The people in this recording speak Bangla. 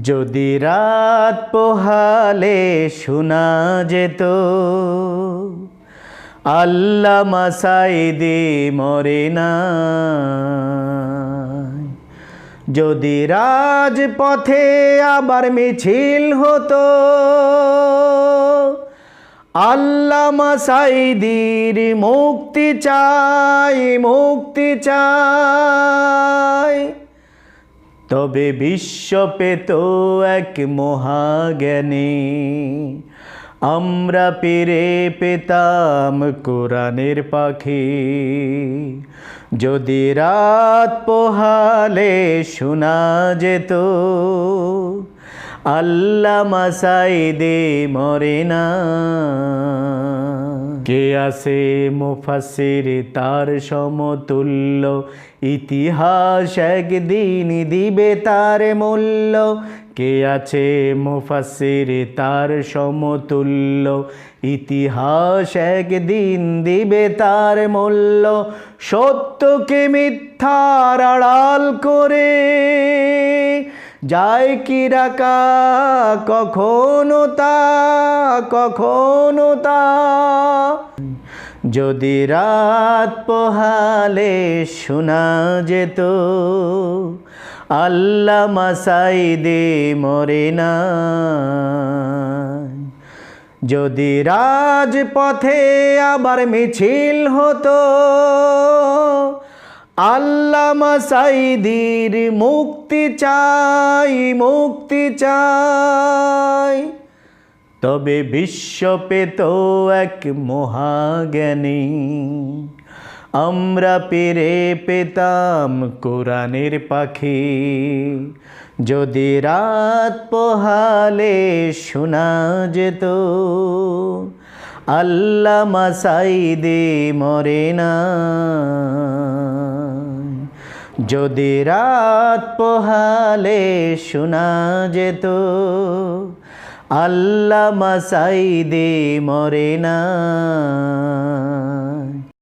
যদি রাত পোহালে শোনা যেত আল্লামা সাঈদী মরে নাই। যদি রাজপথে আবার মিছিল হতো আল্লামা সাঈদীর মুক্তি চাই, মুক্তি চাই, তবে বিশ্ব পেত এক মহাজ্ঞানী, আমরা পেরে পেতাম কোরআনের পাখি। যদি রাত পোহালে শোনা যেত আল্লামা সাঈদী মরে না। কে আছে মুফাসসির তার সমতুল্য, ইতিহাস একদিন দিবে তার মূল্য। কে আছে মুফাসসির তার সমতুল্য, ইতিহাস একদিন দিবে তার মূল্য। সত্যকে মিথ্যার আড়াল করে যায় কি রাখা কখনো তা, কখনো তা। যদি রাত পোহালে শোনা যেত আল্লামা সাঈদী মরে না। যদি রাজপথে আবার মিছিল হতো আল্লামা সাঈদীর মুক্তি চাই, মুক্তি চাই, তবে বিশ্ব পেত এক মহাজ্ঞানী, আমরা পেরে পেতাম কোরআনের পাখি। যদি রাত পোহালে শোনা যেত আল্লামা সাঈদী মরে না। যদি রাত পোহালে শোনা যেত আল্লামা সাঈদী মরে না।